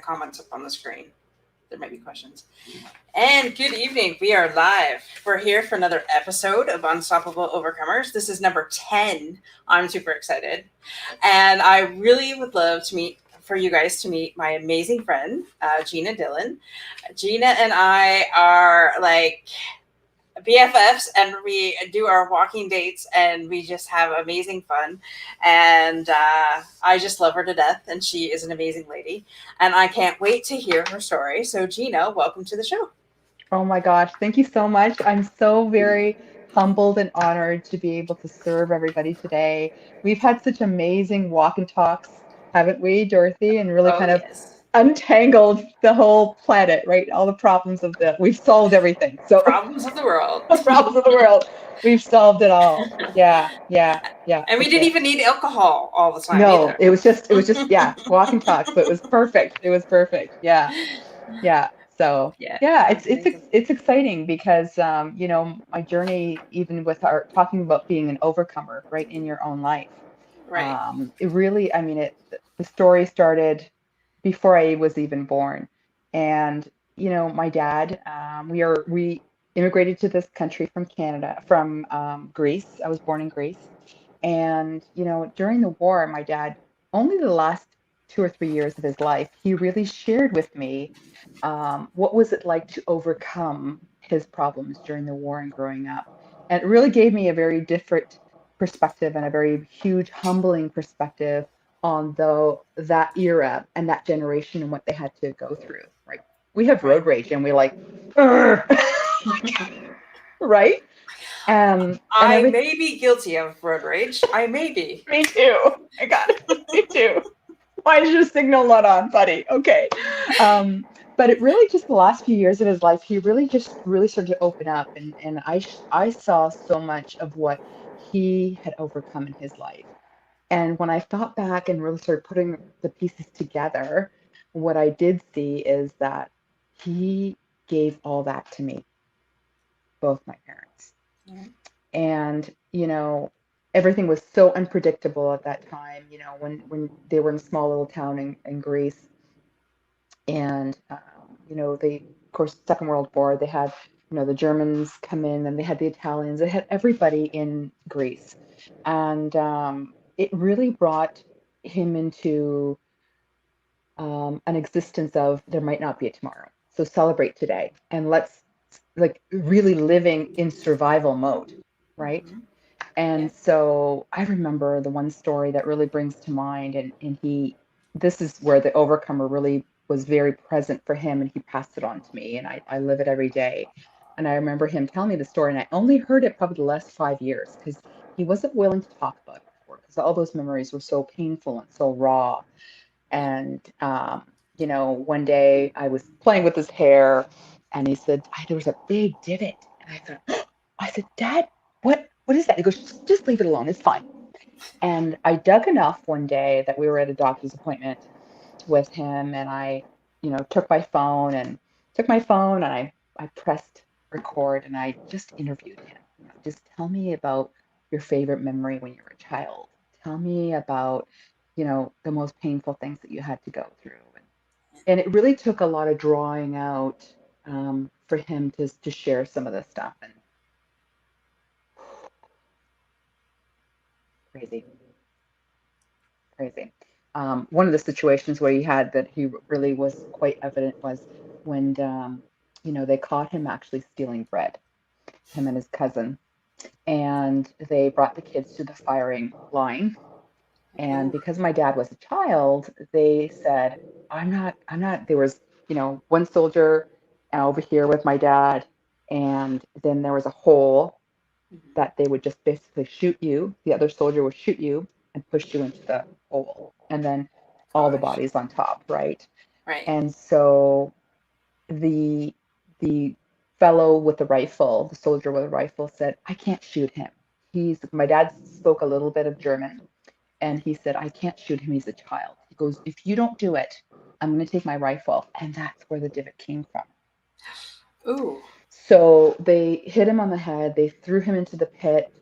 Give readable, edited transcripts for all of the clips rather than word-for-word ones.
comments up on the screen. There might be questions. And good evening. We are live. We're here for another episode of Unstoppable Overcomers. This is number 10. I'm super excited. And I really would love for you guys to meet my amazing friend, Gina Dillon. Gina and I are like BFFs, and we do our walking dates, and we just have amazing fun. And I just love her to death, and she is an amazing lady. And I can't wait to hear her story. So, Gina, welcome to the show. Oh my gosh, thank you so much. I'm so very humbled and honored to be able to serve everybody today. We've had such amazing walk and talks, haven't we, Dorothy? And really Oh, kind of yes. untangled the whole planet, right? All the problems we've solved everything. So, Problems of the world. the problems of the world, we've solved it all. Yeah, yeah, yeah, And for we didn't sure. even need alcohol all the time No, either. yeah, walk and talk. So it was perfect. It was perfect. Yeah. Yeah. So Yeah, yeah, amazing. it's exciting because my journey, even with our talking about being an overcomer, right, in your own life. Right. It really, I mean, the story started before I was even born. And my dad, we immigrated to this country from Canada, from Greece. I was born in Greece. And during the war, my dad, only the last 2 or 3 years of his life, he really shared with me what was it like to overcome his problems during the war and growing up. And it really gave me a very different perspective and a very huge, humbling perspective on that era and that generation and what they had to go through. Right? We have Right. road rage, and we're like, "Ugh," right? And I everything. may be guilty of road rage. I may be. Me too. I got it. Me too. Why is your signal not on, buddy? Okay. Um, but it really just the last few years of his life, he really just really started to open up, and I saw so much of what he had overcome in his life. And when I thought back and really started putting the pieces together, what I did see is that he gave all that to me, both my parents. Mhm. And everything was so unpredictable at that time, when they were in a small little town in Greece. And they, of course, Second World War, they had the Germans come in, and they had the Italians, they had everybody in Greece. And it really brought him into an existence of there might not be a tomorrow, so celebrate today, and let's, like, really living in survival mode, right? Mhm. Yeah. And so I remember the one story that really brings to mind, and this is where the overcomer really was very present for him, and he passed it on to me, and I live it every day. And I remember him telling me the story, and I only heard it probably the last 5 years because he wasn't willing to talk about it before, because all those memories were so painful and so raw. Yeah. And one day I was playing with his hair, and he said, there was a big divot. And I thought, I said, Dad, what is that? He goes, just leave it alone. It's fine. And I dug enough one day that we were at a doctor's appointment with him, and I, took my phone and I pressed record, and I just interviewed him. Just tell me about your favorite memory when you were a child. Tell me about, the most painful things that you had to go through. And it really took a lot of drawing out, for him to share some of this stuff. And crazy, crazy. One of the situations where he had that he really was quite evident was when, they caught him actually stealing bread, him and his cousin, and they brought the kids to the firing line. And Ooh. because my dad was a child, they said, I'm not, there was, one soldier over here with my dad, and then there was a hole Mhm. that they would just basically shoot you. The other soldier would shoot you and push you into the hole, and then all the Gosh. bodies on top, right? Right. And so the the fellow with the rifle, the soldier with the rifle, said, I can't shoot him. My dad spoke a little bit of German, and he said, I can't shoot him. He's a child. He goes, if you don't do it, I'm going to take my rifle. And that's where the divot came from. Ooh. So they hit him on the head. They threw him into the pit.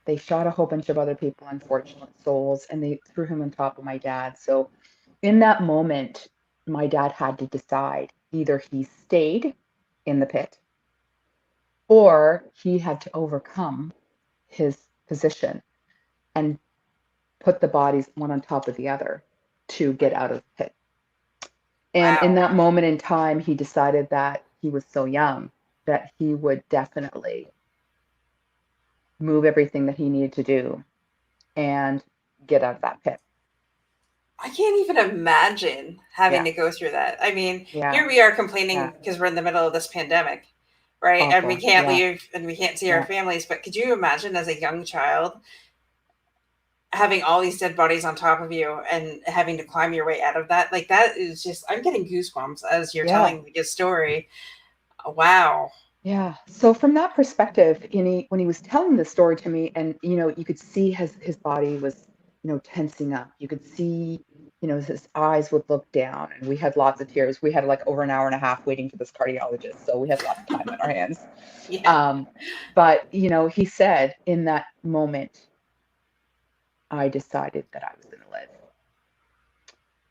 They shot a whole bunch of other people, unfortunate souls, and they threw him on top of my dad. So in that moment, my dad had to decide either he stayed in the pit or he had to overcome his position and put the bodies one on top of the other to get Right. out of the pit. And in Wow. that moment in time, he decided that he was so young that he would definitely move everything that he needed to do and get out of that pit. I can't even imagine having Yeah, to go through that. I mean, yeah, here we are yeah. complaining because we're in the middle of this pandemic, right? And we Awful. can't Yeah, leave and we can't see our yeah, families. But could you imagine as a young child having all these dead bodies on top of you and having to climb your way out of that? Like, that is just, I'm getting goosebumps as you're yeah. telling your story. Wow. Yeah. So from that perspective, when he was telling the story to me, and you could see his body was, tensing up. You could see, his eyes would look down, and we had lots of tears. We had like over an hour and a half waiting for this cardiologist, so we had lots of time on our hands. Yeah. Um, but he said in that moment, I decided that I was going to live.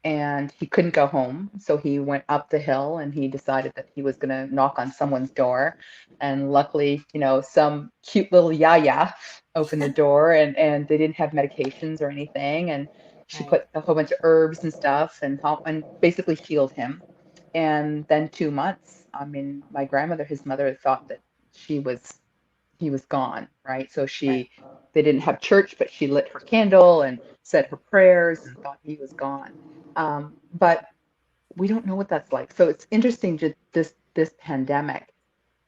And he couldn't go home, so he went up the hill and he decided that he was going to knock on someone's door. And luckily, some cute little yaya opened the door, and they didn't have medications or anything, and she Right. put a whole bunch of herbs and stuff and basically healed him. And then 2 months, I mean, my grandmother, his mother, thought that she was he was gone, right? So Right. they didn't have church, but she lit her candle and said her prayers and thought he was gone. But we don't know what that's like. So it's interesting. Just this pandemic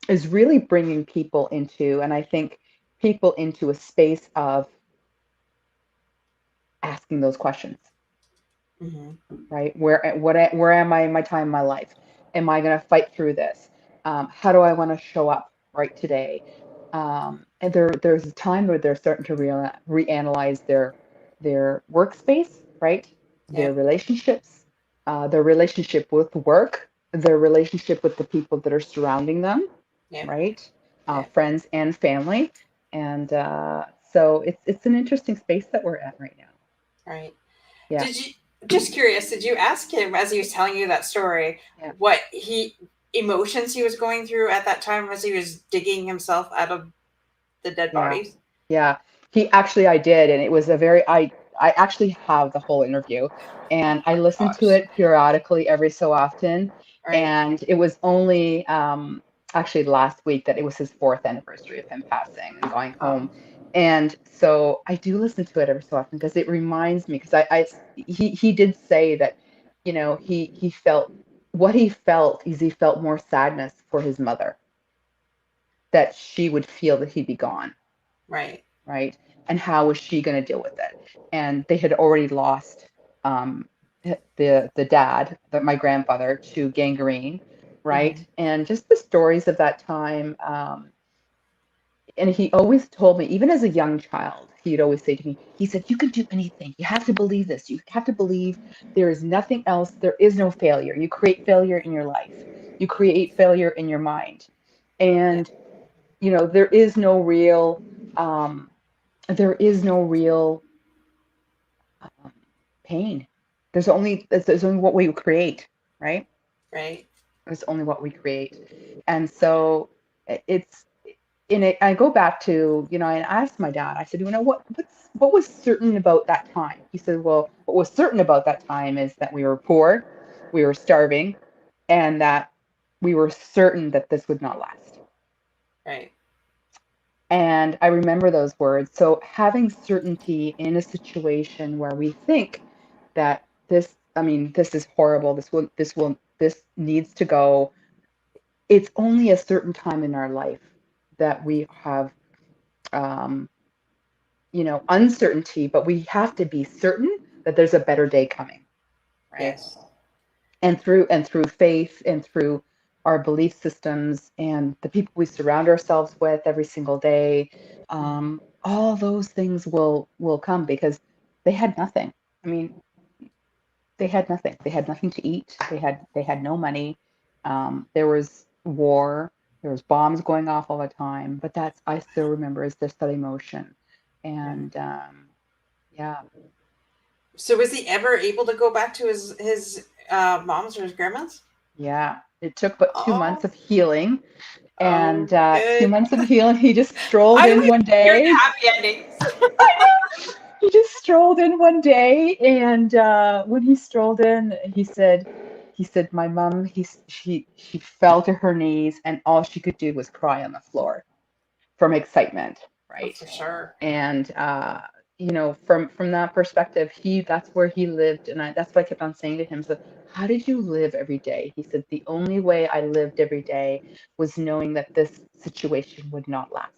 is really bringing people into, and I think people into a space of asking those questions, Mm-hmm. right? Where am I in my time in my life? Am I going to fight through this? How do I want to show up right today? And there's a time where they're starting to reanalyze their workspace, right? Their Yep. relationships, their relationship with work, their relationship with the people that are surrounding them, Yep. right? Yep. Friends and family, and so it's an interesting space that we're at right now. Right. Yeah, Did you, just curious, did you ask him as he was telling you that story yeah, what emotions he was going through at that time as he was digging himself out of the dead yeah. bodies? Yeah, I did, and it was I actually have the whole interview, and I listen to Gosh. it periodically every so often. Right. And it was only actually last week that it was his fourth anniversary of him passing and going Oh, home. And so I do listen to it every so often because it reminds me, because he did say that, he felt what he felt is he felt more sadness for his mother, that she would feel that he'd be gone, right. right? And how was she going to deal with it? And they had already lost um, the dad, my grandfather, to gangrene, Mm-hmm. right? And just the stories of that time. And he always told me, even as a young child, he'd always say to me, he said, "You can do anything. You have to believe this. You have to believe there is nothing else. There is no failure. You create failure in your life. You create failure in your mind. Yeah. And, there is no real um, there is no real um, pain. There's only what we create, right? Right. There's only what we create, and so it's in it. I go back to and I asked my dad. I said, what was certain about that time? He said, well, what was certain about that time is that we were poor, we were starving, and that we were certain that this would not last. Right. And I remember those words. So having certainty in a situation where we think that this is horrible, this needs to go. It's only a certain time in our life that we have, um, uncertainty, but we have to be certain that there's a better day coming, right? Yes. And through faith and through our belief systems and the people we surround ourselves with every single day, Mm-hmm. all those things will come because they had nothing. I mean, they had nothing. They had nothing to eat. They had no money. There was war. There was bombs going off all the time. But that's I still remember is just that emotion, Right. and yeah. So was he ever able to go back to his mom's or his grandma's? Yeah, it took but 2 months Oh, of healing, oh, and two good. months of healing, he just strolled I in like one hearing the day. happy endings. He just strolled in one day, and when he strolled in, he said, my mom, she fell to her knees, and all she could do was cry on the floor from excitement, Oh, right? for sure. And from that perspective, that's where he lived, and that's what I kept on saying to him. So, how did you live every day? He said, the only way I lived every day was knowing that this situation would not last.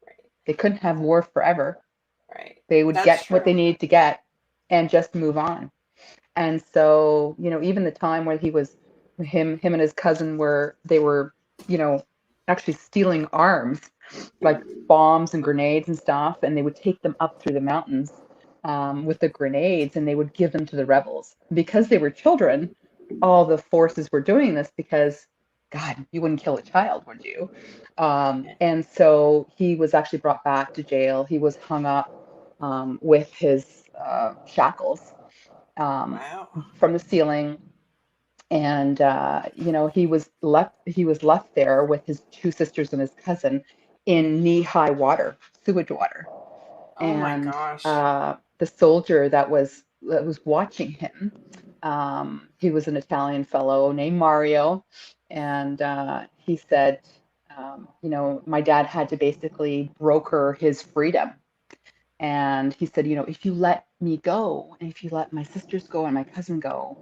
Right, They couldn't have war forever. right. They would That's get what they true. needed to get and just move on. And so, even the time when him and his cousin were, you know, actually stealing arms, like bombs and grenades and stuff, and they would take them up through the mountains with the grenades, and they would give them to the rebels. Because they were children, all the forces were doing this because, God, you wouldn't kill a child, would you? Yeah. And so he was actually brought back to jail. He was hung up with his shackles um, Wow. from the ceiling, and he was left there with his two sisters and his cousin in knee-high water, sewage water. Oh my And gosh. the soldier that was watching him, he was an Italian fellow named Mario, and he said, my dad had to basically broker his freedom. And he said, if you let me go, and if you let my sisters go and my cousin go,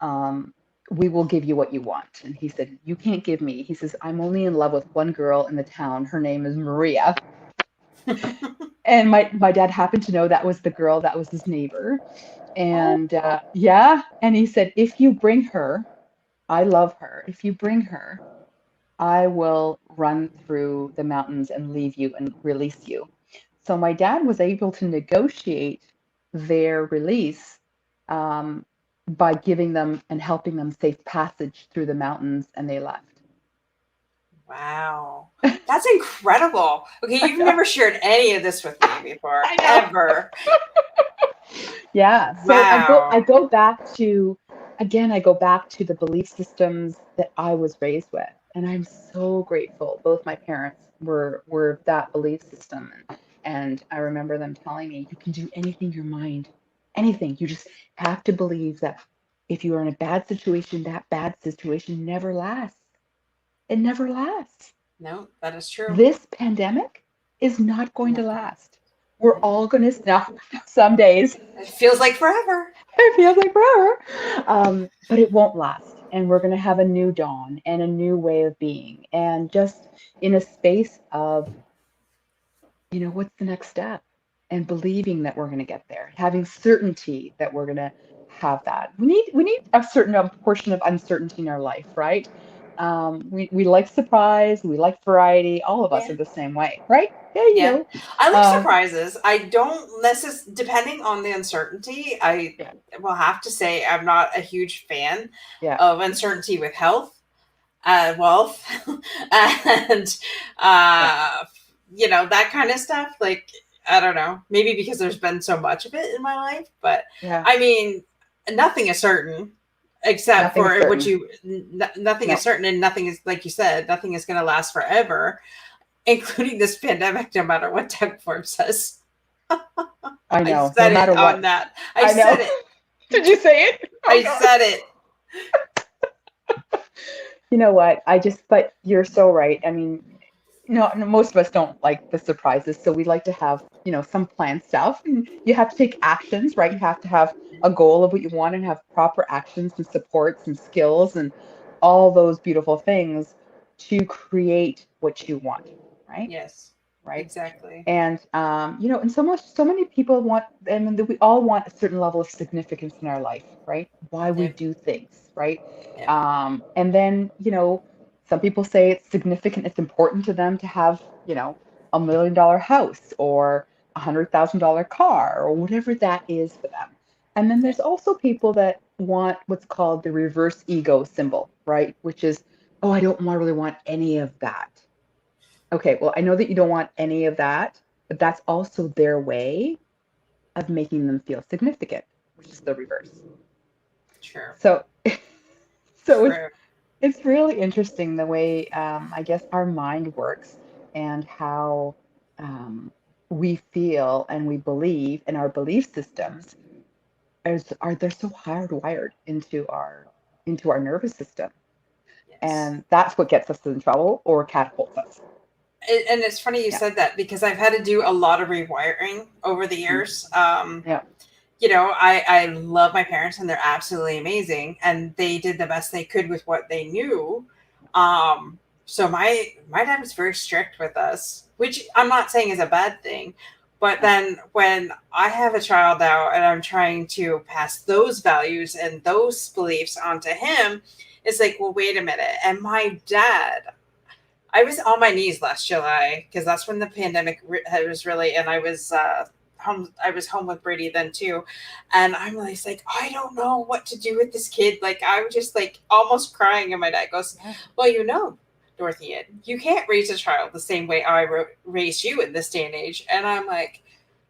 um, we will give you what you want. And he said, you can't give me. He says, I'm only in love with one girl in the town. Her name is Maria. And my dad happened to know that was the girl that was his neighbor. Oh, And yeah, and he said, if you bring her, I love her. If you bring her, I will run through the mountains and leave you and release you. So my dad was able to negotiate their release um, by giving them and helping them safe passage through the mountains, and they left. wow. That's incredible. Okay, I you've know, never shared any of this with me before, I know. ever. Yeah. So I go Wow. I go back to again, I go back to the belief systems that I was raised with. And I'm so grateful. Both my parents were that belief system. And I remember them telling me, you can do anything your mind, anything. You just have to believe that if you are in a bad situation, that bad situation never lasts. It never lasts. No, that is true. This pandemic is not going to No. last. We're all going to now some days. It feels like forever. It feels like forever. But it won't last. And we're going to have a new dawn and a new way of being. And just in a space of, what's the next step? And believing that we're going to get there, having certainty that we're going to have that. We need a certain portion of uncertainty in our life, right? We like surprise, we like variety. All of us Yeah. are the same way, right? Yeah, Yeah. I like Uh, surprises. I don't necessarily, depending on the uncertainty, I yeah, will have to say I'm not a huge fan yeah, of uncertainty with health, wealth, and, yeah, uh, that kind of stuff. Like, I don't know, maybe because there's been so much of it in my life, but yeah. I mean, nothing is certain except Nothing is for what certain. you, nothing is No, certain, and nothing is, like you said, nothing is going to last forever, including this pandemic, no matter what Doug Forbes says. I I know. No said it matter on what. that. I I said know. it. Did you say it? Oh I God. said it. You know what? But you're so right. I mean, no, most of us don't like the surprises, so we like to have, some planned stuff. And you have to take actions, right? You have to have a goal of what you want and have proper actions and supports and skills and all those beautiful things to create what you want, right? Yes, Right. exactly. And and so many people want, and we all want a certain level of significance in our life, right? Why we Yep. do things, right? Yep. And then, some people say it's significant, it's important to them to have, $1 million house or $100,000 car or whatever that is for them. And then there's Yep. also people that want what's called the reverse ego symbol, right? Which is, oh, I don't really want any of that. Okay, well, I know that you don't want any of that, but that's also their way of making them feel significant, which is the reverse. True. So, so True. it's really interesting the way I guess our mind works and how um, we feel and we believe, and our belief systems are they're so hardwired into our nervous system, Yes. and that's what gets us in trouble or catapults us. And it's funny you Yeah. said that because I've had to do a lot of rewiring over the Mhm. years. Yeah. I love my parents and they're absolutely amazing and they did the best they could with what they knew. So my dad was very strict with us, which I'm not saying is a bad thing. But Yeah. then when I have a child now and I'm trying to pass those values and those beliefs onto him, it's like, well, wait a minute. And my dad, I was on my knees last July because that's when the pandemic was really, and I was home. I was home with Brady then too, and I'm like, I don't know what to do with this kid. Like I was just like almost crying, and my dad goes, Yeah. "Well, Dorothea, you can't raise a child the same way I raised you in this day and age." And I'm like,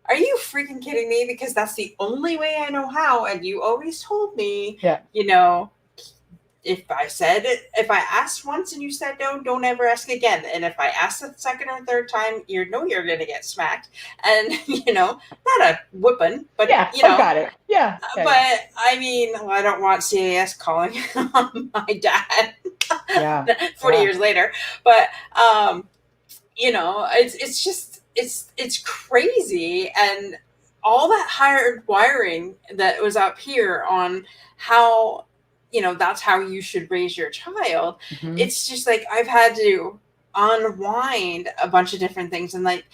"Are you freaking kidding me? Because that's the only way I know how, and you always told me, Yeah. you know." If I asked once and you said no, don't ever ask again. And if I ask the second or third time, you're going to get smacked. And, not a whooping, but, Yeah. Oh, got it. Yeah. Yeah. Yeah. but I mean, I don't want CAS calling on my dad Yeah. 40 Yeah. years later. But, it's just, it's crazy. And all that hard wiring that was up here on how, that's how you should raise your child. Hmm. It's just like, I've had to unwind a bunch of different things. And like,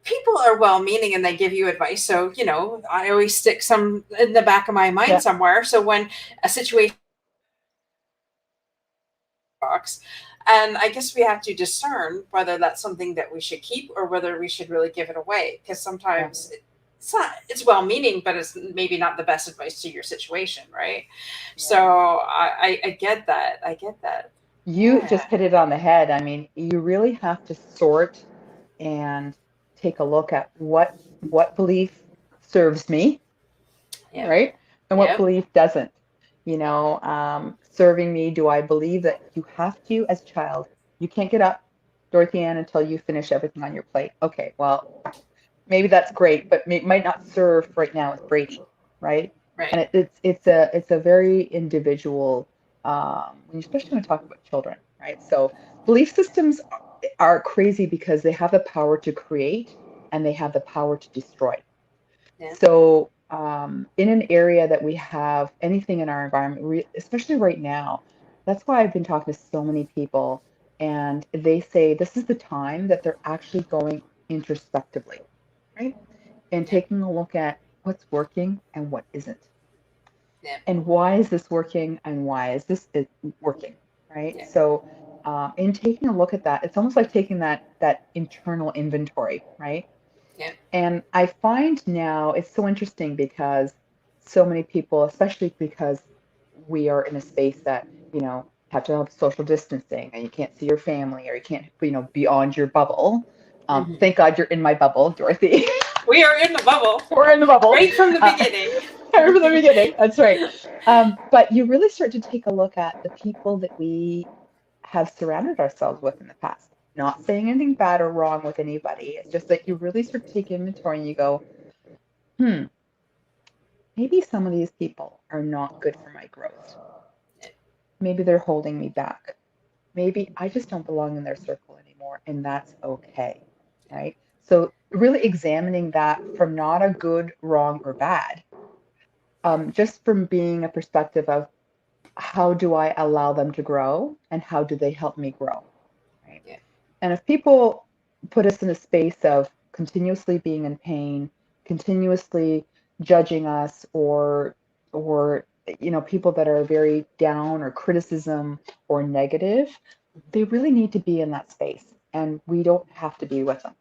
people are well meaning and they give you advice. So, I always stick some in the back of my mind Yeah. somewhere. So when a situation box, and I guess we have to discern whether that's something that we should keep or whether we should really give it away. Because Yeah. sometimes it's well meaning, but it's maybe not the best advice to your situation, right? So Yeah. I get that. I get that. You Yeah. just hit it on the head. I mean, you really have to sort and take a look at what belief serves me, Yep. right? And what Yep. belief doesn't. Serving me, do I believe that you have to, as a child, you can't get up, Dorothy Ann, until you finish everything on your plate? Okay, well, maybe that's great, but might not serve right now with Brady, right? And Right. it's a very individual, especially when we talk about children, right? So belief systems are crazy because they have the power to create and they have the power to destroy. Yeah. So, in an area that we have anything in our environment, especially right now, that's why I've been talking to so many people, and they say this is the time that they're actually going introspectively, right? And Yeah. taking a look at what's working and what isn't, Yeah. and why is this working and why is this working, right? Yeah. So, in taking a look at that, it's almost like taking that internal inventory, right? Yeah. And I find now it's so interesting because so many people, especially because we are in a space that, have to have social distancing and you can't see your family or you can't, beyond your bubble. Hmm. Thank God you're in my bubble, Dorothy. We are in the bubble We're in the bubble. right from the Uh, beginning. from the beginning. That's right. But you really start to take a look at the people that we have surrounded ourselves with in the past. Not saying anything bad or wrong with anybody. It's just that you really start to take inventory and you go, hmm, maybe some of these people are not good for my growth. Maybe they're holding me back. Maybe I just don't belong in their circle anymore, and that's okay. Right? So, really examining that from not a good, wrong, or bad, just from being a perspective of how do I allow them to grow and how do they help me grow? Right? Yeah. And if people put us in a space of continuously being in pain, continuously judging us, or people that are very down or criticism or negative, they really need to be in that space, and we don't have to be with them.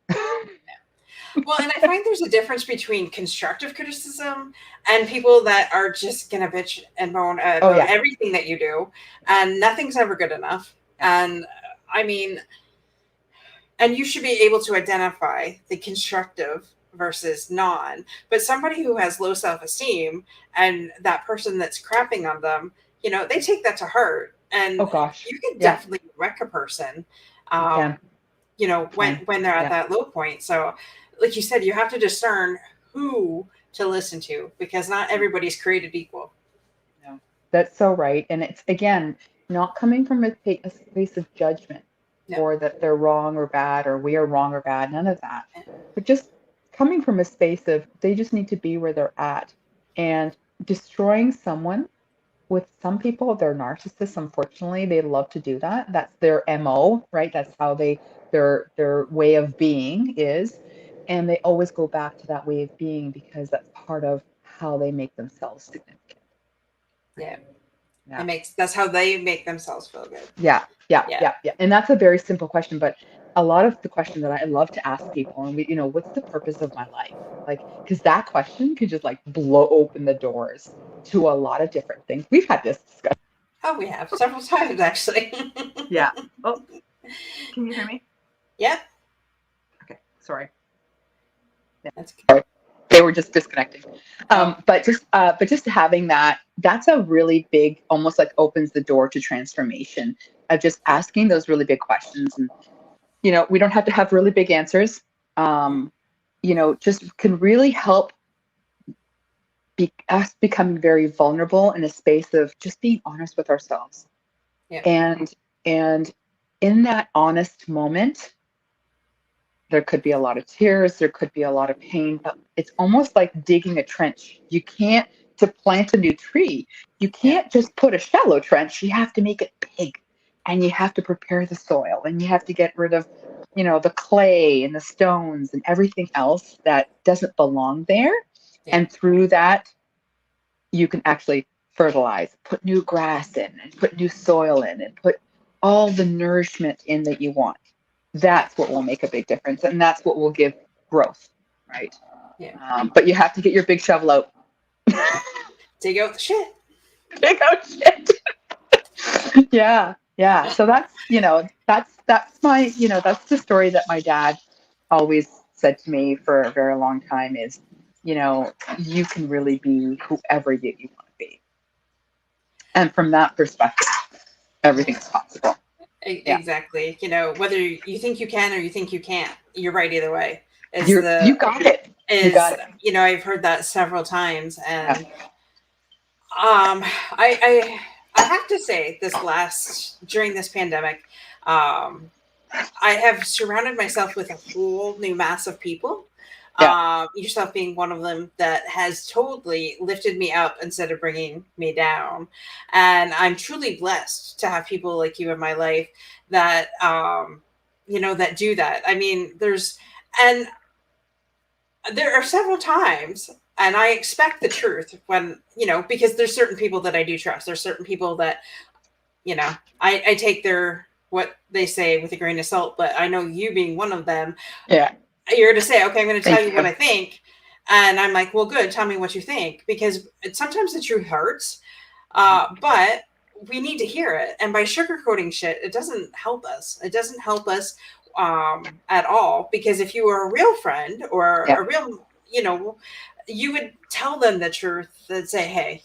Well, and I find there's a difference between constructive criticism and people that are just gonna bitch and moan Oh about yeah, everything that you do, and nothing's ever good enough. yeah, And I mean, and you should be able to identify the constructive. versus non. But somebody who has low self-esteem and that person that's crapping on them, they take that to heart, and Oh gosh. you can Yeah, definitely wreck a person, you um, can. You when can. they're at Yeah. that low point. So, like you said, you have to discern who to listen to, because not everybody's created equal. No, that's so right. And it's again not coming from a place of judgment No. or that they're wrong or bad or we are wrong or bad, none of that. But just coming from a space of they just need to be where they're at. And destroying someone, with some people, they're narcissists, unfortunately, they love to do that. That's their MO, right? That's how their way of being is. And they always go back to that way of being because that's part of how they make themselves significant, Yeah. right? Yeah. That's how they make themselves feel good. Yeah, yeah, Yeah. yeah, yeah. And that's a very simple question, but a lot of the question that I love to ask people, and what's the purpose of my life? Like, because that question could just like blow open the doors to a lot of different things. We've had this discussion. Oh, we have several times actually. Yeah. Oh, can you hear me? Yeah. Okay, sorry. Yeah, That's good. sorry. They were just disconnecting. Oh, But just having that, that's a really big, almost like opens the door to transformation of just asking those really big questions. And we don't have to have really big answers. Um, just can really help us becoming very vulnerable in a space of just being honest with ourselves. yeah. And in that honest moment, there could be a lot of tears, there could be a lot of pain, but it's almost like digging a trench. You can't, to plant a new tree, you Yeah. can't just put a shallow trench. You have to make it big, and you have to prepare the soil, and you have to get rid of, the clay and the stones and everything else that doesn't belong there. Yeah. And through that, you can actually fertilize, put new grass in, and put new soil in, and put all the nourishment in that you want. Yeah. That's what will make a big difference, and that's what will give growth, right? Yeah. But you have to get your big shovel out. Dig out the shit. Dig out shit. Yeah, yeah. So that's my that's the story that my dad always said to me for a very long time is, you can really be whoever you want to be, and from that perspective, everything is possible. Yeah, Exactly. Whether you think you can or you think you can't, you're right either way. Is you got it. You is got it. I've heard that several times, Yeah, and I have to say, during this pandemic, um, I have surrounded myself with a whole new mass of people. yeah, Yourself being one of them, that has totally lifted me up instead of bringing me down. And I'm truly blessed to have people like you in my life that, that do that. I mean, and there are several times, and I expect the truth when, because there's certain people that I do trust. There's certain people that, I take what they say with a grain of salt, but I know you being one of them, yeah. you're to say, okay, I'm going to tell Thank you what you. I think. And I'm like, well, good. Tell me what you think, because sometimes the truth hurts, but we need to hear it. And by sugarcoating shit, it doesn't help us. It doesn't help us at all. Because if you were a real friend or Yeah, a real, you would tell them the truth and say, hey,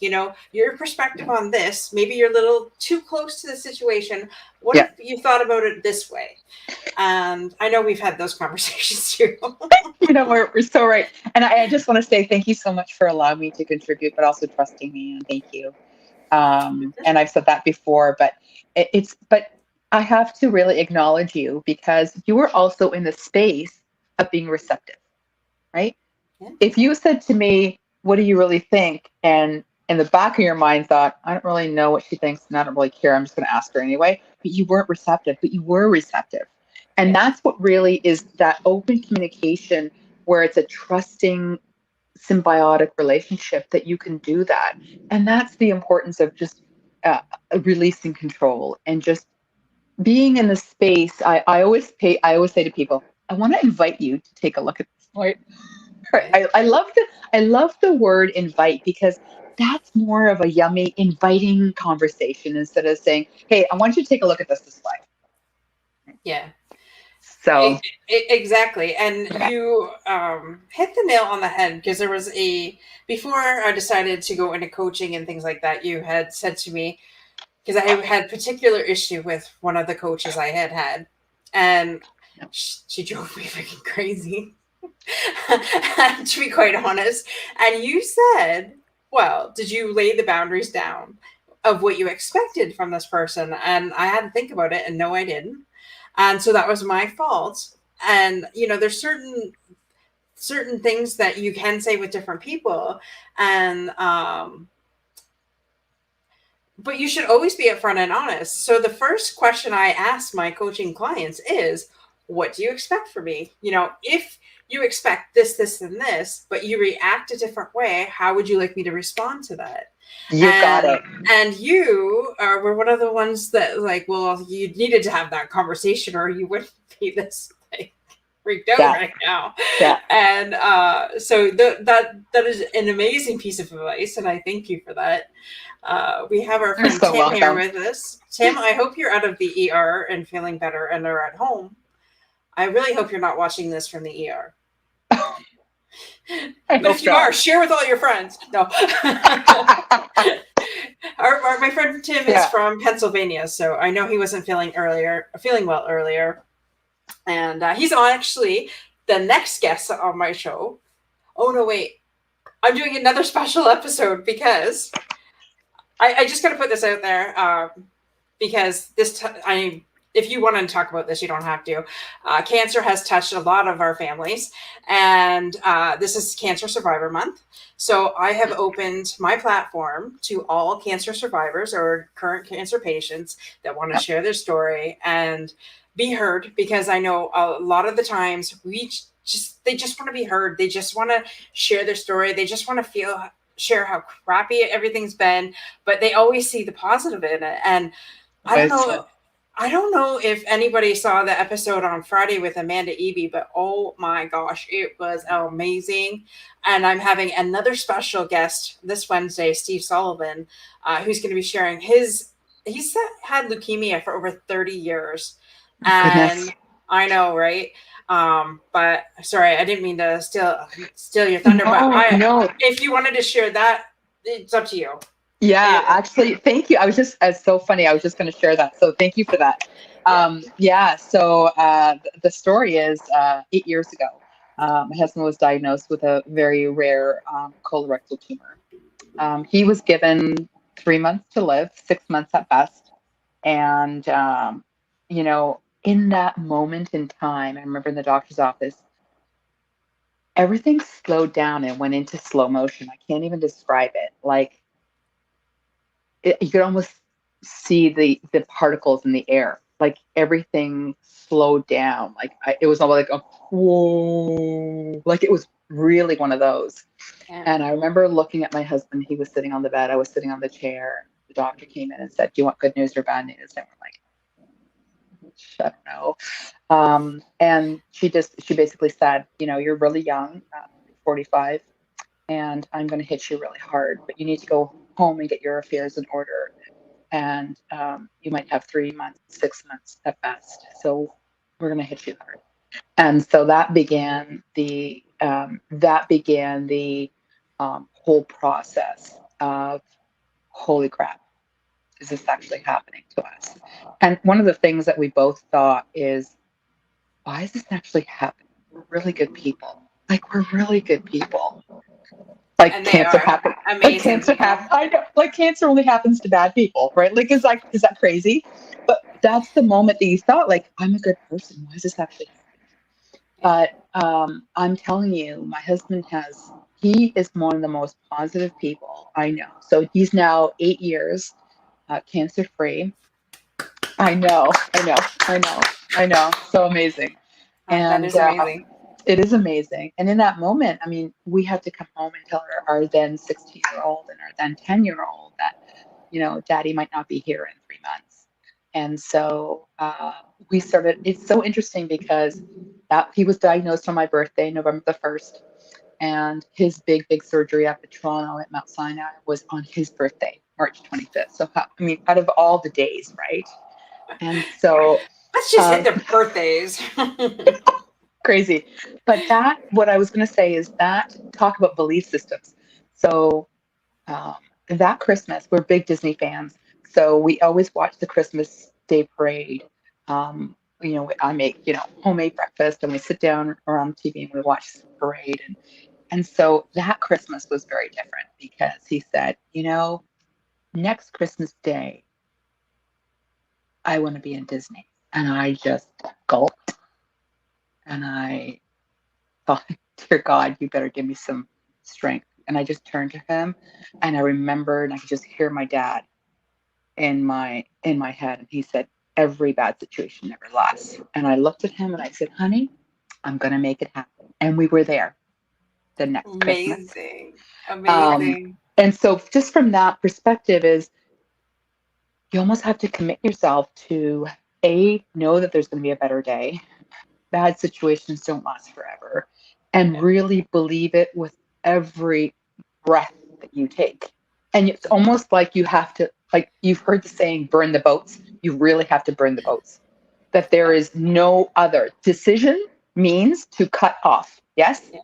your perspective on this, maybe you're a little too close to the situation. What yeah. if you thought about it this way? And I know we've had those conversations too. We're so right. And I just want to say thank you so much for allowing me to contribute, but also trusting me. And thank you. And I've said that before, but but I have to really acknowledge you because you were also in the space of being receptive, right? Yeah. If you said to me, "What do you really think?" and in the back of your mind thought, "I don't really know what she thinks, and I don't really care. I'm just going to ask her anyway." But you weren't receptive, but you were receptive, and Yeah. that's what really is that open communication, where it's a trusting, symbiotic relationship that you can do that, and that's the importance of just uh, releasing control and just being in the space. I always say to people, I want to invite you to take a look at this. Right? Okay. I love the word invite because that's more of a yummy, inviting conversation instead of saying, "Hey, I want you to take a look at this way." Yeah. So Exactly. And yeah. you hit the nail on the head because there was before I decided to go into coaching and things like that, you had said to me, because I had particular issue with one of the coaches I had. And she drove me freaking crazy, to be quite honest. And you said, well, did you lay the boundaries down of what you expected from this person? And I had to think about it, and no, I didn't. And so that was my fault. And there's certain things that you can say with different people, and but you should always be upfront and honest. So the first question I ask my coaching clients is, what do you expect from me? If you expect this, this, and this, but you react a different way, how would you like me to respond to that? You got And it. and you were one of the ones that, like, well, you needed to have that conversation or you wouldn't be this, like, freaked out Yeah. right now. Yeah. And so that is an amazing piece of advice, and I thank you for that. We have our You're friend so Tim here welcome. with us. Tim, I hope you're out of the ER and feeling better and are at home. I really hope you're not watching this from the ER. I But hope if you not. are, share with all your friends. No. My friend Tim is Yeah. from Pennsylvania, so I know he wasn't feeling well earlier. And he's actually the next guest on my show. Oh, no, wait. I'm doing another special episode because I just got to put this out there, because if you want to talk about this, you don't have to. Cancer has touched a lot of our families, and this is Cancer Survivor Month. So I have opened my platform to all cancer survivors or current cancer patients that want to share their story and be heard, because I know a lot of the times they just want to be heard. They just want to share their story. They just want to share how crappy everything's been, but they always see the positive in it. And I don't know. I don't know if anybody saw the episode on Friday with Amanda Eby, but oh my gosh, it was amazing. And I'm having another special guest this Wednesday, Steve Sullivan, who's going to be sharing he's had leukemia for over 30 years. Oh, goodness. And I know, right? But sorry, I didn't mean to steal your thunder, but No. if you wanted to share that, it's up to you. Yeah, actually, thank you. It's so funny. I was just going to share that. So thank you for that. Yeah. So the story is 8 years ago, my husband was diagnosed with a very rare colorectal tumor. He was given 3 months to live, 6 months at best. And, in that moment in time, I remember in the doctor's office, everything slowed down and went into slow motion. I can't even describe it. Like, you could almost see the particles in the air, like everything slowed down. Like it was almost like a whoa, like it was really one of those. And I remember looking at my husband. He was sitting on the bed. I was sitting on the chair. The doctor came in and said, "Do you want good news or bad news?" And we're like, "I don't know." And she basically said, "You're really young, 45, and I'm going to hit you really hard, but you need to go home and get your affairs in order. And you might have 3 months, 6 months at best. So we're going to hit you hard." And so that began the whole process of, holy crap, is this actually happening to us? And one of the things that we both thought is, why is this actually happening? We're really good people. Like, we're really good people. Like, And they cancer are happens. Like, amazing cancer people. happens. I know. Like, cancer only happens to bad people, right? Like, is that crazy? But that's the moment that you thought, like, I'm a good person. Why is this actually happening? But I'm telling you, my husband he is one of the most positive people I know. So he's now 8 years cancer free. I know, I know, I know, I know. So amazing. That And is amazing. it is amazing. And in that moment, I mean, we had to come home and tell our then 16-year-old and our then 10-year-old that, daddy might not be here in 3 months. And so it's so interesting because that he was diagnosed on my birthday, November the 1st. And his big, big surgery up at Toronto at Mount Sinai was on his birthday, March 25th. So, I mean, out of all the days, right? And so Let's just hit their birthdays. Crazy. But what I was going to say is that talk about belief systems. So um, that Christmas, we're big Disney fans. So we always watch the Christmas Day parade. I make, homemade breakfast and we sit down around the TV and we watch the parade. And so that Christmas was very different because he said, next Christmas Day, I want to be in Disney. And I just gulped and I thought, dear God, you better give me some strength. And I just turned to him and I remembered, I could just hear my dad in my head. And he said, every bad situation never lasts. And I looked at him and I said, honey, I'm going to make it happen. And we were there the next Christmas. Amazing. And so just from that perspective is you almost have to commit yourself to know that there's going to be a better day. Bad situations don't last forever. And really believe it with every breath that you take. And it's almost like you have to, like you've heard the saying, burn the boats. You really have to burn the boats. That there is no other decision means to cut off. Yes? Yeah,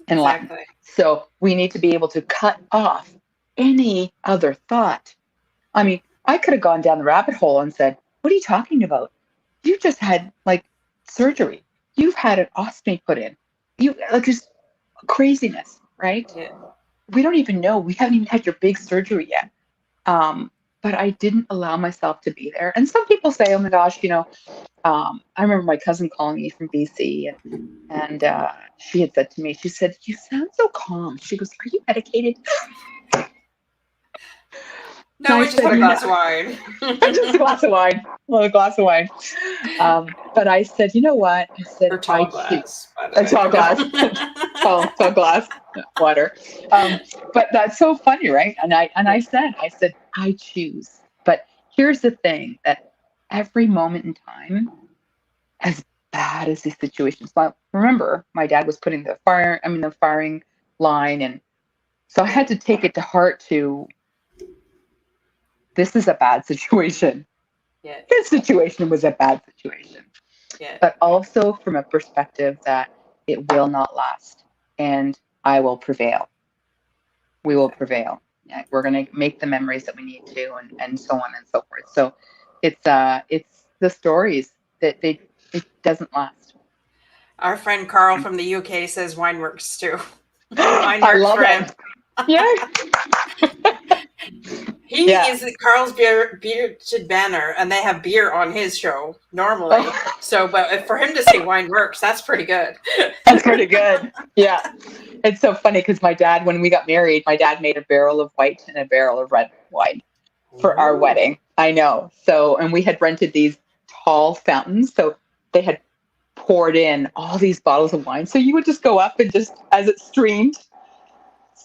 in exactly. Latin. So we need to be able to cut off any other thought. I mean, I could have gone down the rabbit hole and said, what are you talking about? You just had surgery. You've had an ostomy put in. You just craziness, right? Yeah. We don't even know. We haven't even had your big surgery yet. But I didn't allow myself to be there. And some people say, oh my gosh, I remember my cousin calling me from BC and she had said to me, she said, you sound so calm. She goes, are you medicated? No, I just had a glass of wine. Just a glass of wine. Well, a glass of wine. But I said, you know what? I said, or tall glass. A tall glass. tall glass water. But that's so funny, right? And I said, I choose. But here's the thing, that every moment in time, as bad as these situations, remember, my dad was putting the firing line, and so I had to take it to heart to, this is a bad situation. Yeah. This situation was a bad situation. Yeah. But also from a perspective that it will not last and I will prevail. We will prevail. Yeah, we're going to make the memories that we need to and so on and so forth. So it's the stories that it doesn't last. Our friend Carl from the UK says wine works too. I love it. Yeah. He is Carl's bearded banner, and they have beer on his show normally. Oh. So, but for him to say wine works, that's pretty good. That's pretty good. Yeah. It's so funny because my dad, when we got married, my dad made a barrel of white and a barrel of red wine for our wedding. I know. So, and we had rented these tall fountains. So they had poured in all these bottles of wine. So you would just go up and just, as it streamed,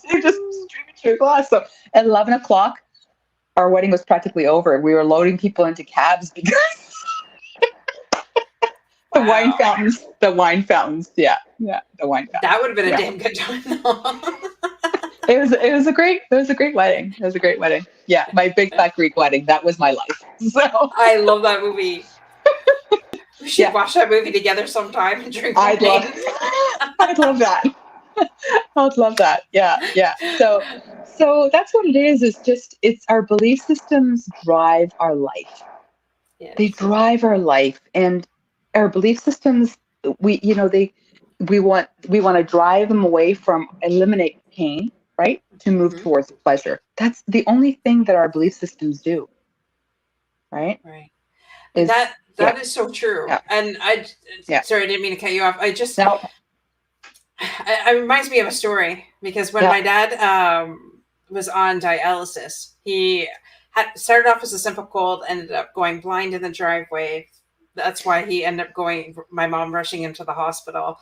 you just stream into your glass. So at 11 o'clock, our wedding was practically over. We were loading people into cabs because the wine fountains. Yeah, the wine fountains. That would have been a damn good time. It was a great wedding. It was a great wedding. Yeah, my big fat Greek wedding. That was my life. So I love that movie. We should watch that movie together sometime and drink. I'd love that. I'd love that. Yeah. So that's what it is. It's our belief systems drive our life. Yes. They drive our life, and our belief systems. We want to drive them away from eliminate pain, right? To move towards pleasure. That's the only thing that our belief systems do. Right. Right. That is so true. Yeah. And sorry, I didn't mean to cut you off. It reminds me of a story because when my dad was on dialysis, he had started off as a simple cold, ended up going blind in the driveway. That's why he ended up my mom rushing him to the hospital.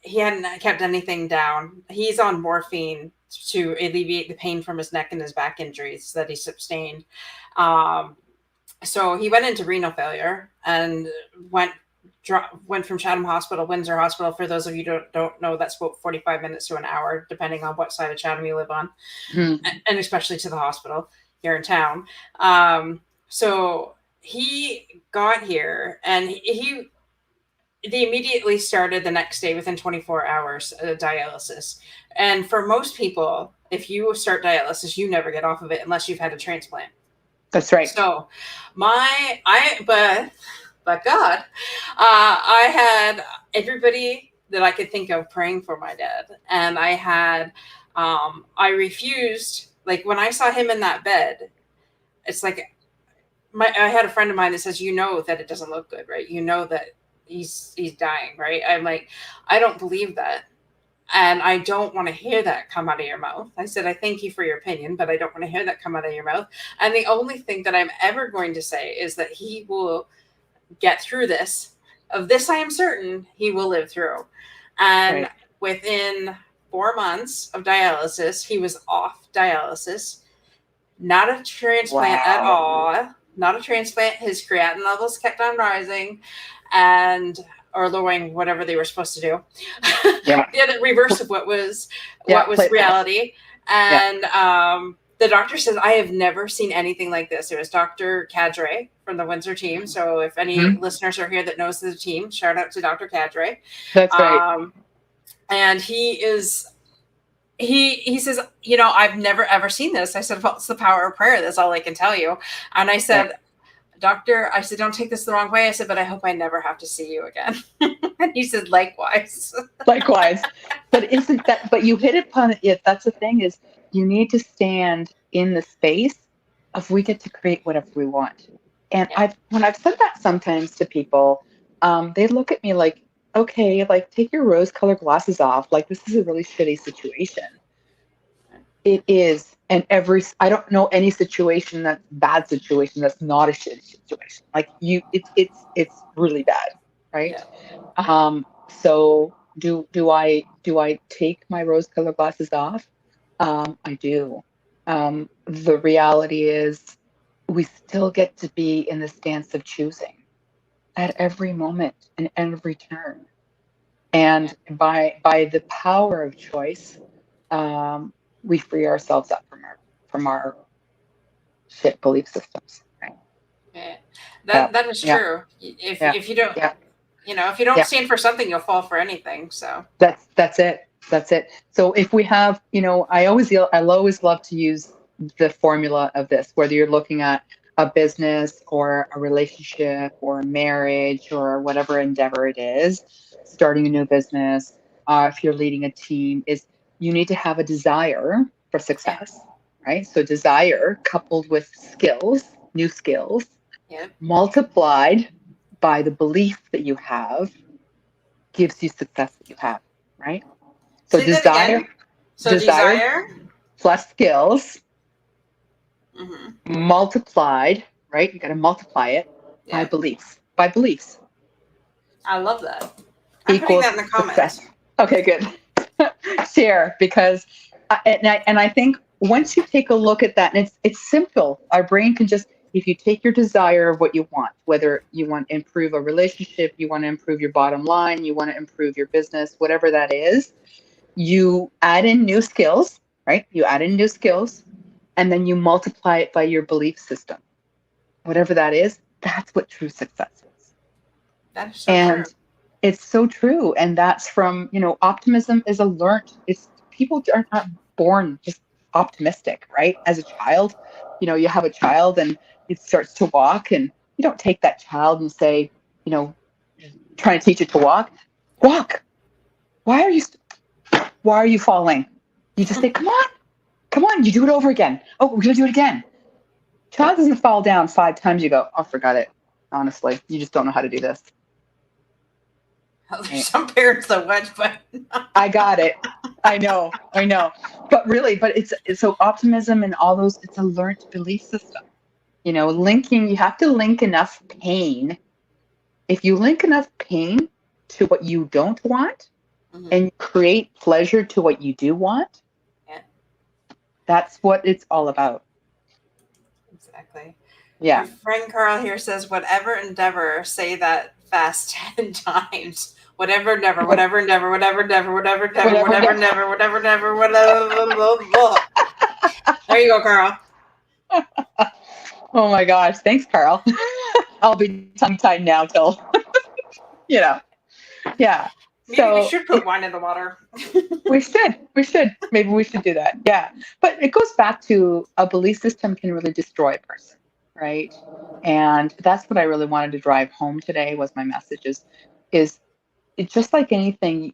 He hadn't kept anything down. He's on morphine to alleviate the pain from his neck and his back injuries that he sustained. So he went into renal failure and went from Chatham Hospital, Windsor Hospital. For those of you who don't know, that's about 45 minutes to an hour, depending on what side of Chatham you live on, and especially to the hospital here in town. So he got here and they immediately started the next day within 24 hours dialysis. And for most people, if you start dialysis, you never get off of it unless you've had a transplant. That's right. So but God, I had everybody that I could think of praying for my dad. And I refused, like when I saw him in that bed, it's like, I had a friend of mine that says, that it doesn't look good, right? That he's dying, right? I'm like, I don't believe that. And I don't want to hear that come out of your mouth. I said, I thank you for your opinion, but I don't want to hear that come out of your mouth. And the only thing that I'm ever going to say is that he will get through this. Of this, I am certain he will live through. And within 4 months of dialysis, he was off dialysis. Not a transplant at all. Not a transplant. His creatinine levels kept on rising or lowering, whatever they were supposed to do. Yeah. The reverse of what was reality. And the doctor says, I have never seen anything like this. It was Dr. Cadre from the Windsor team. So if any listeners are here that knows the team, shout out to Dr. Cadre. That's right. And he says, I've never ever seen this. I said, well, it's the power of prayer. That's all I can tell you. And I said, Doctor, I said, don't take this the wrong way. I said, but I hope I never have to see you again. And he said, likewise. Likewise. But you hit upon it. That's the thing, is you need to stand in the space of we get to create whatever we want. And when I've said that sometimes to people, they look at me like, okay, like take your rose-colored glasses off. Like, this is a really shitty situation. It is. And I don't know any situation that's bad situation that's not a shitty situation. Like it's really bad, right? Yeah. So do I take my rose-colored glasses off? I do. The reality is we still get to be in the stance of choosing at every moment and every turn. And by the power of choice, we free ourselves up from our shit belief systems. Right? Yeah. That is true. If you don't, if you don't stand for something, you'll fall for anything. So that's it. So if we have, I always love to use the formula of this, whether you're looking at a business or a relationship or a marriage or whatever endeavor it is, starting a new business, if you're leading a team, is you need to have a desire for success, right? So desire coupled with skills, new skills, multiplied by the belief that you have gives you success that you have, right? So desire plus skills multiplied, right? You got to multiply it by beliefs. I love that. I'm putting that in the comments. Success. Okay, good. Share, because I think once you take a look at that, and it's simple. Our brain can just, if you take your desire of what you want, whether you want to improve a relationship, you want to improve your bottom line, you want to improve your business, whatever that is, you add in new skills, right? You add in new skills, and then you multiply it by your belief system. Whatever that is, that's what true success is. That is so true. It's so true. And that's from, optimism is a learned. People are not born just optimistic, right? As a child, you have a child and it starts to walk, and you don't take that child and say, trying to teach it to walk. Why are you falling? You just say, come on, you do it over again. Oh, we're going to do it again. Child doesn't fall down 5 times. You go, oh, forgot it. Honestly, you just don't know how to do this. There's some parents that would, but I got it. I know. But really, it's so optimism and all those, it's a learned belief system. You have to link enough pain. If you link enough pain to what you don't want and create pleasure to what you do want, that's what it's all about. Exactly. Yeah. My friend Carl here says, whatever endeavor, say that fast 10 times. Whatever, never, whatever, never, whatever, never, whatever, never, whatever, never, whatever, never, whatever. There you go, Carl. Oh my gosh. Thanks, Carl. I'll be tongue tied now till, you know, yeah. Maybe we So should put wine in the water. maybe we should do that. Yeah. But it goes back to a belief system can really destroy a person, right? And that's what I really wanted to drive home today was my message is it's just like anything,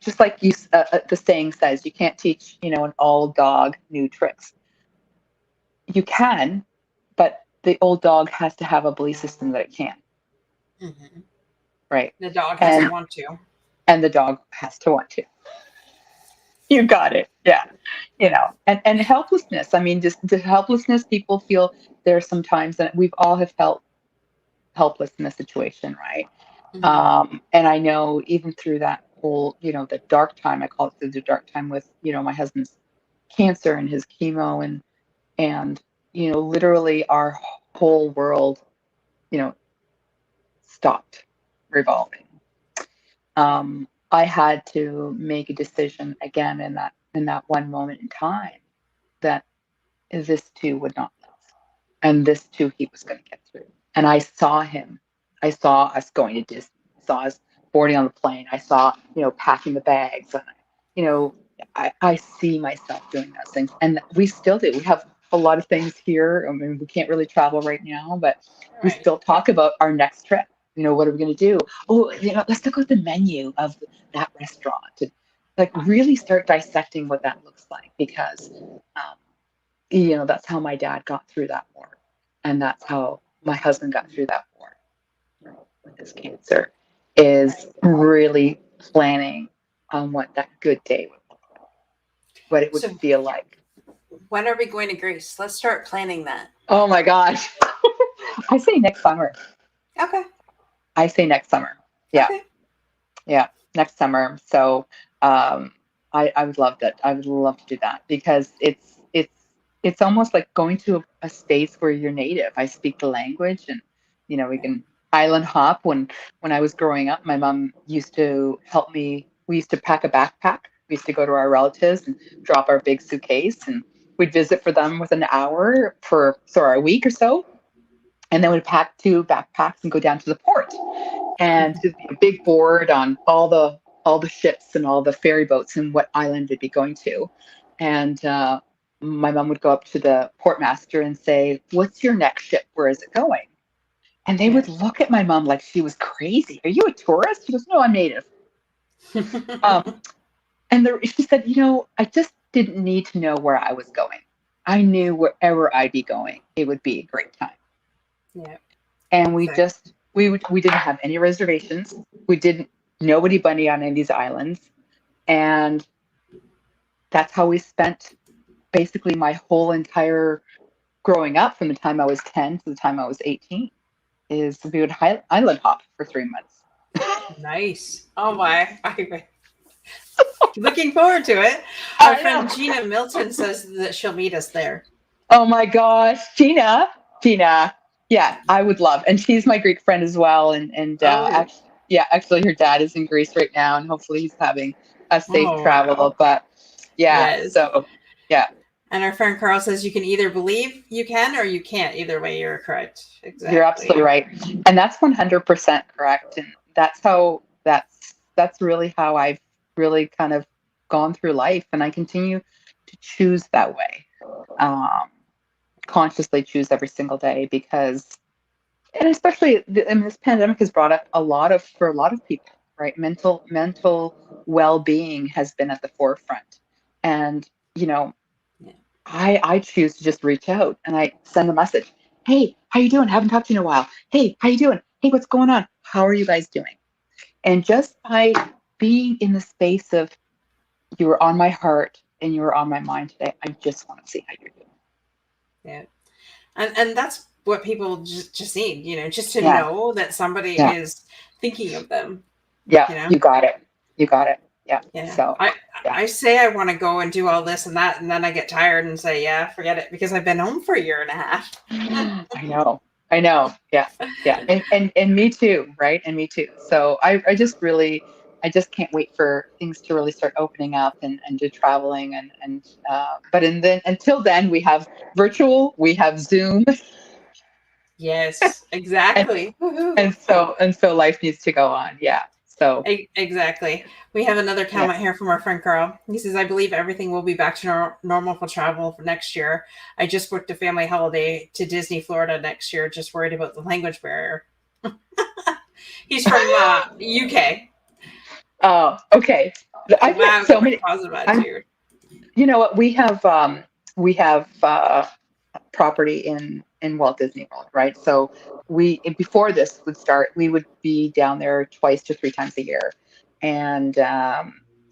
just like the saying says, you can't teach, an old dog new tricks. You can, but the old dog has to have a belief system that it can, Mhm. right? The dog has to And want to. and the dog has to want to. You got it. Yeah. And helplessness. I mean, just the helplessness people feel there sometimes that we've all have felt helpless in a situation, right? Mhm. And I know even through that whole, the dark time, I call it the dark time with, my husband's cancer and his chemo and, literally our whole world, you know, stopped revolving. I had to make a decision again in that one moment in time that this too would not last. And this too he was going to get through. And I saw him. I saw us going to Disney. I saw us boarding on the plane. I saw, packing the bags. And, I see myself doing those things. And we still do. We have a lot of things here. I mean, we can't really travel right now, but we Right. still talk about our next trip. What are we going to do? Oh, let's look at the menu of that restaurant and like really start dissecting what that looks like because that's how my dad got through that war. And that's how my husband got through that war with his cancer, is Right. really planning on what that good day would look like, what it would So feel like. when are we going to Greece? Let's start planning that. Oh my gosh. I say next summer. Okay. I say next summer. Yeah. Okay. Yeah. Next summer. So I would love that. I would love to do that because it's almost like going to a space where you're native. I speak the language and we Right. can island hop. When I was growing up, my mom used to help me. We used to pack a backpack. We used to go to our relatives and drop our big suitcase and we'd visit for them with an hour for a week or so. And then we'd pack two backpacks and go down to the port and Mhm. to a big board on all the ships and all the ferry boats and what island we'd be going to. And my mom would go up to the portmaster and say, "What's your next ship? Where is it going?" And they Yeah. would look at my mom like she was crazy. "Are you a tourist?" She goes, "No, I'm native." Um, and she said, "I just didn't need to know where I was going. I knew wherever I'd be going, it would be a great time." Yeah. And Exactly. we didn't have any reservations. We didn't nobody bunny on any of these islands, and that's how we spent basically my whole entire growing up from the time I was 10 to the time I was 18 is we would island hop for 3 months. Nice. Oh my. I'm looking forward to it. Our I friend know. Gina Milton says that she'll meet us there. Oh my gosh, Gina, yeah, I would love, and she's my Greek friend as well, and Oh. actually, her dad is in Greece right now, and hopefully he's having a safe Oh wow. travel. But yeah, Yes. so yeah, And our friend Carl says you can either believe you can or you can't. Either way, you're correct. you're absolutely Exactly. right, and that's 100% correct, and that's really how I've really kind of gone through life, and I continue to choose that way, um, consciously choose every single day because and especially this pandemic has brought up for a lot of people, right? Mental well-being has been at the forefront, and Yeah. I choose to just reach out and I send a message. Hey, how you doing? Haven't talked to you in a while. Hey, how you doing? Hey, what's going on? How are you guys doing? And just by being in the space of you were on my heart and you were on my mind today, I just want to see how you're doing. Yeah. And that's what people just need, just to Yeah, know that somebody yeah, is thinking of them, yeah. you know. You got it. You got it. Yeah. Yeah. So I yeah. I say I want to go and do all this and that, and then I get tired and say, yeah, forget it, because I've been home for a year and a half. I know. I know. Yeah. Yeah. And me too, right? And me too. So I just can't wait for things to really start opening up and to traveling but until then we have virtual, we have Zoom, Yes, And exactly. Woohoo. and so life needs to go on. Yeah. So Exactly. We have another yeah. comment here from our friend Carl. He says, I believe everything will be back to normal for travel for next year. I just booked a family holiday to Disney, Florida next year, just worried about the language barrier. He's from UK. Oh, okay. I've met Wow, so many. positive I'm. attitude. You know what? We have property in Walt Disney World, right? So before this would start, we would be down there twice to three times a year, and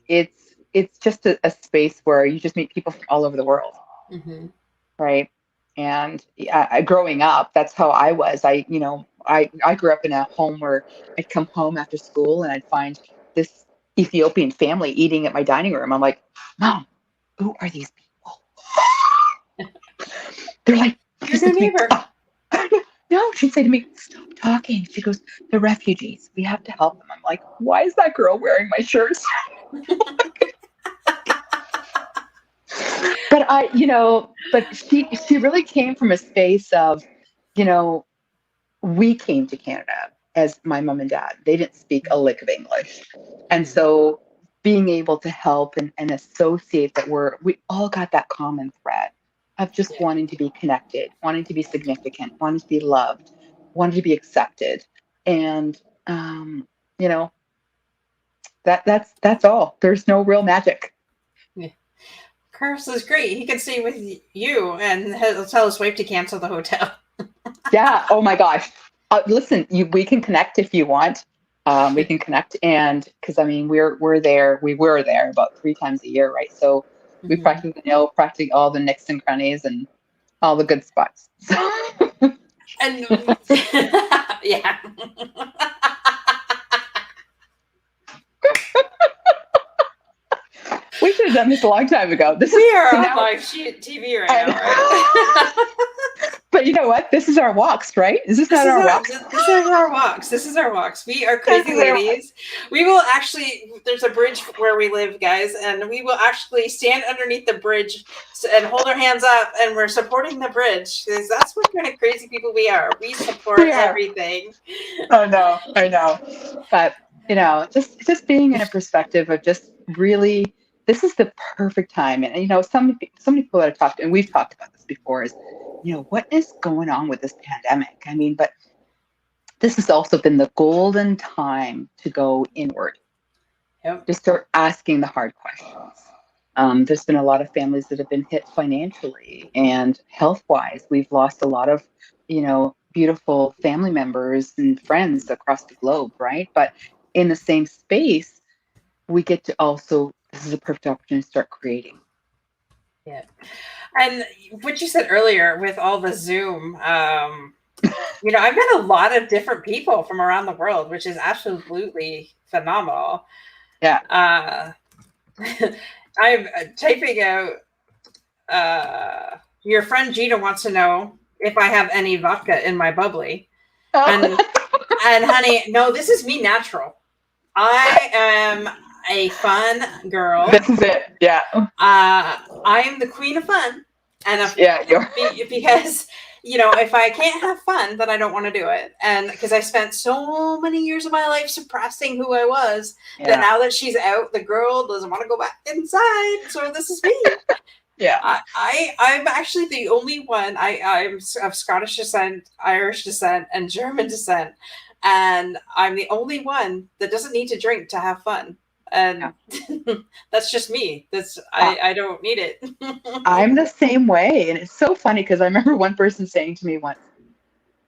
it's just a space where you just meet people from all over the world, Mm-hmm. right? And growing up, that's how I was. I grew up in a home where I'd come home after school and I'd find this Ethiopian family eating at my dining room. I'm like, Mom, who are these people? They're like, she Your said new to me, neighbor. "Stop." No, she'd say to me, stop talking. She goes, they're refugees. We have to help them. I'm like, why is that girl wearing my shirts? But she really came from a space of, you know, we came to Canada as my mom and dad. They didn't speak a lick of English. And Mm-hmm. so being able to help and associate that we all got that common thread of just Yeah. wanting to be connected, wanting to be significant, wanting to be loved, wanting to be accepted. And you know, that's all. There's no real magic. Yeah. Curse is great. He can stay with you and he'll tell his wife to cancel the hotel. Yeah. Oh my gosh. Listen, we can connect if you want. We can connect, and because I mean, we were there about three times a year, right? So we Mm-hmm. practically know practically all the nicks and crannies and all the good spots. And yeah. We should have done this a long time ago. This is We are so on now. live TV right now, right? But you know what? This is our walks, right? Is this This not is our our walks? this is our walks. This is our walks. We are This crazy is our walks. ladies. We will actually. There's a bridge where we live, guys, and we will actually stand underneath the bridge and hold our hands up, and we're supporting the bridge because that's what kind of crazy people we are. We support We are. everything. I know. But just being in a perspective of just really, this is the perfect time. And so many people that I've talked to, and we've talked about this before, is what is going on with this pandemic? I mean, but this has also been the golden time to go inward, Yep. to start asking the hard questions. There's been a lot of families that have been hit financially and health wise. We've lost a lot of, beautiful family members and friends across the globe, right? But in the same space, we get to also, this is a perfect opportunity to start creating. Yeah. And what you said earlier with all the Zoom, I've met a lot of different people from around the world, which is absolutely phenomenal. Yeah. Uh, I'm typing out. Your friend Gina wants to know if I have any vodka in my bubbly, and honey, no, this is me natural. I am a fun girl. This is it. Yeah. I am the queen of fun, and because if I can't have fun, then I don't want to do it. And because I spent so many years of my life suppressing who I was, that now that she's out, the girl doesn't want to go back inside. So this is me. Yeah. I'm actually the only one. I'm of Scottish descent, Irish descent, and German descent, and I'm the only one that doesn't need to drink to have fun. And that's just me. I don't need it. I'm the same way. And it's so funny because I remember one person saying to me once,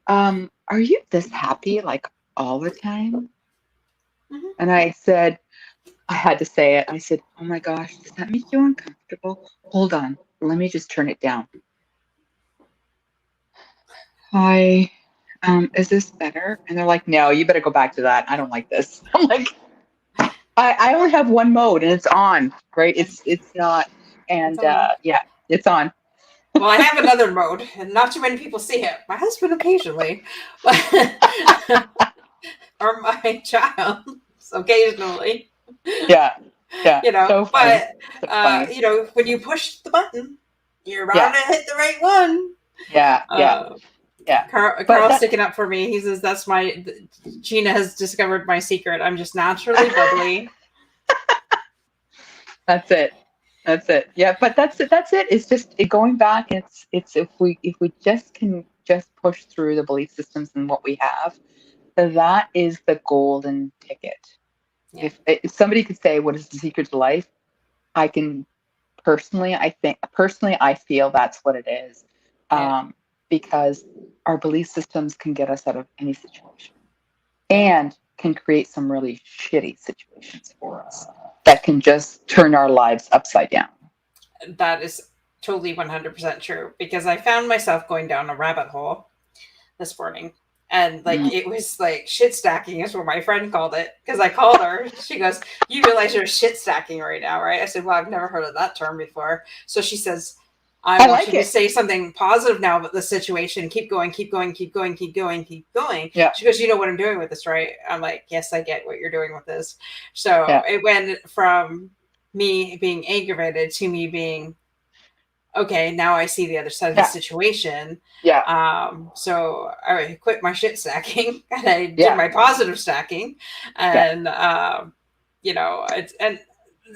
are you this happy like all the time? Mm-hmm. And I said, I had to say it. I said, oh my gosh, does that make you uncomfortable? Hold on. Let me just turn it down. Hi, is this better? And they're like, no, you better go back to that. I don't like this. I'm like, I only have one mode and it's on, right? It's not. And It's on. yeah, it's on. Well, I have another mode, and not too many people see it. My husband occasionally, or my child occasionally. Yeah. Yeah. So funny. But So funny. when you push the button, you're bound to hit the right one. Yeah. Yeah. Yeah. Carl's sticking up for me. He says that's Gina has discovered my secret. I'm just naturally bubbly. That's it. That's it. Yeah, but that's it. That's it. It's just going back. It's if we just can just push through the belief systems and what we have, that is the golden ticket. Yeah. If somebody could say what is the secret to life, I can personally I feel that's what it is. Yeah. Because our belief systems can get us out of any situation Yeah. and can create some really shitty situations for us that can just turn our lives upside down. That is totally 100% true, because I found myself going down a rabbit hole this morning. And like it was like shit stacking is what my friend called it, because I called her. She goes, "You realize you're shit stacking right now, right?" I said, "Well, I've never heard of that term before." So she says, "I want like you to it. say something positive now about the situation. Keep going, keep going, keep going, keep going, keep going." Yeah. She goes, "You know what I'm doing with this, right?" I'm like, "Yes, I get what you're doing with this." So Yeah. it went from me being aggravated to me being, okay, now I see the other side of the situation. Yeah. So I quit my shit stacking and I did Yeah. my positive stacking, Yeah. and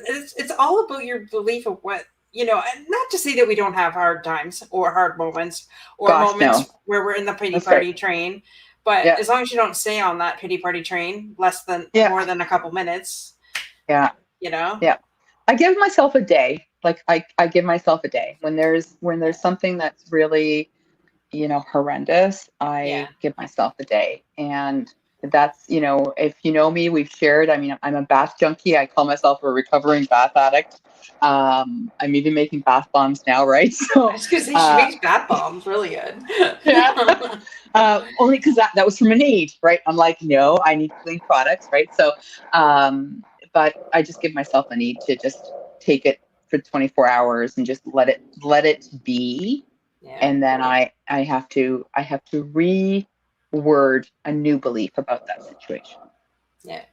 it's all about your belief of what, and not to say that we don't have hard times or hard moments or Gosh, no. moments where we're in the pity That's party right. train, but Yeah. as long as you don't stay on that pity party train more than a couple minutes, Yeah. Yeah. I give myself a day. Like I give myself a day when there's something that's really, horrendous. Yeah. I give myself a day, and that's, if you know me, we've shared. I mean, I'm a bath junkie. I call myself a recovering bath addict. I'm even making bath bombs now, right? So I was gonna say she makes bath bombs really good. yeah. Only because that was from a need, right? I'm like, no, I need clean products, right? So, but I just give myself a need to just take it for 24 hours and just let it be. Yeah. And then I have to reword a new belief about that situation. Yeah.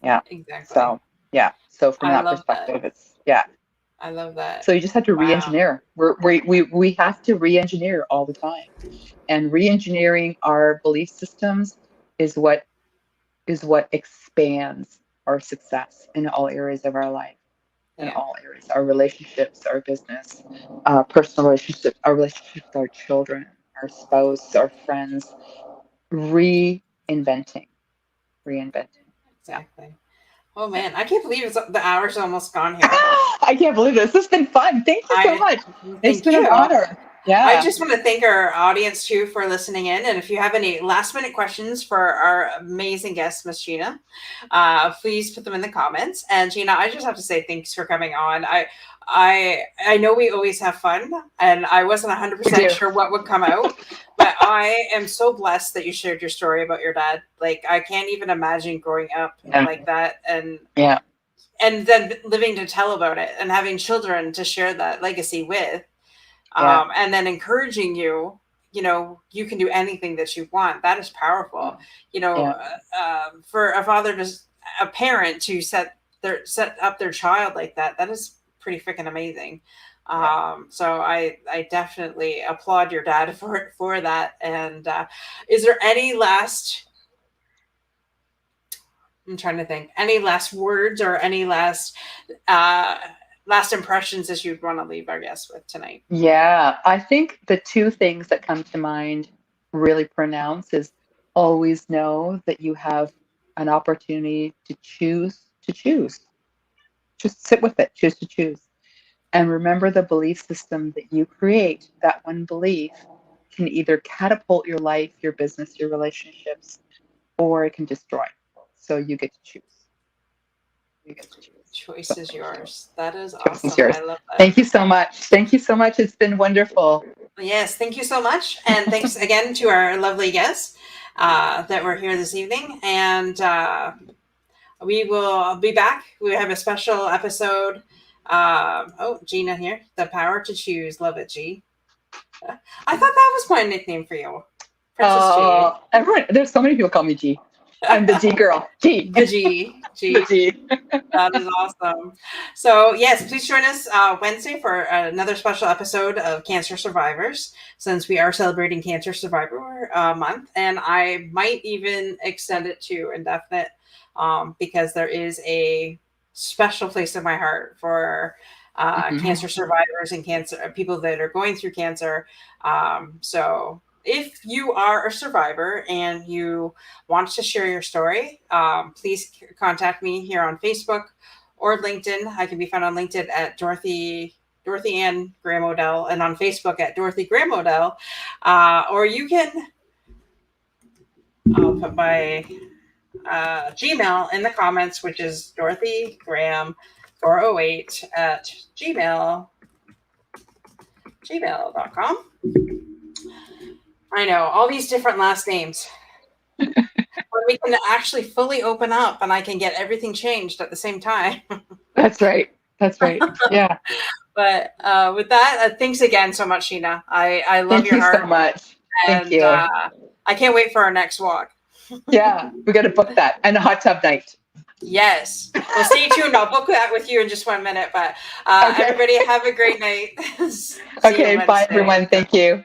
Yeah. Exactly. So yeah. So from I that love that. perspective, it's yeah. I love that. So you just have to Wow. re-engineer. We have to re-engineer all the time. And re-engineering our belief systems is what expands our success in all areas of our life, in all areas, our relationships, our business, personal relationships, our relationships with our children, our spouse, our friends, reinventing. Exactly. Oh man, I can't believe the hour's almost gone here. I can't believe this. This has been fun. Thank you so much. It's Thank been an you. honor. Yeah. I just want to thank our audience too for listening in. And if you have any last minute questions for our amazing guest, Miss Gina, please put them in the comments. And Gina, I just have to say thanks for coming on. I know we always have fun, and I wasn't 100% sure what would come out, but I am so blessed that you shared your story about your dad. Like, I can't even imagine growing up like that, and then living to tell about it and having children to share that legacy with. And then encouraging you, you can do anything that you want. That is powerful. For a parent to set up their child like that, that is pretty freaking amazing. So I definitely applaud your dad for that. And is there any last, I'm trying to think, any last words or any last impressions that you'd want to leave our guests with tonight? Yeah, I think the two things that come to mind really pronounced is always know that you have an opportunity to choose to choose. Just sit with it, choose to choose. And remember the belief system that you create, that one belief can either catapult your life, your business, your relationships, or it can destroy. So you get to choose. You get to choose. Choice is yours. That is Choice is awesome. yours. I love that. Thank you so much. Thank you so much. It's been wonderful. Yes, thank you so much. And thanks again to our lovely guests that were here this evening. And we will be back. We have a special episode. Gina here. The power to choose. Love it, G. I thought that was my nickname for you. Princess G. Everyone, there's so many people call me G. I'm the G girl. G. The G. The G. That is awesome. So, yes, please join us Wednesday for another special episode of Cancer Survivors, since we are celebrating Cancer Survivor Month. And I might even extend it to indefinite because there is a special place in my heart for cancer survivors and cancer people that are going through cancer. So if you are a survivor and you want to share your story, please contact me here on Facebook or LinkedIn. I can be found on LinkedIn at Dorothy Ann Graham Odell, and on Facebook at Dorothy Graham Odell. Or you can, I'll put my Gmail in the comments, which is Dorothy Graham 408 at gmail.com. I know, all these different last names. When we can actually fully open up and I can get everything changed at the same time. That's right. Yeah. But with that, thanks again so much, Sheena. I love your heart. Thank you so much. And, Thank you. I can't wait for our next walk. Yeah, we got to book that. And a hot tub night. Yes. Well, stay tuned. I'll book that with you in just 1 minute. But Okay. Everybody have a great night. Okay, bye everyone. Thank you.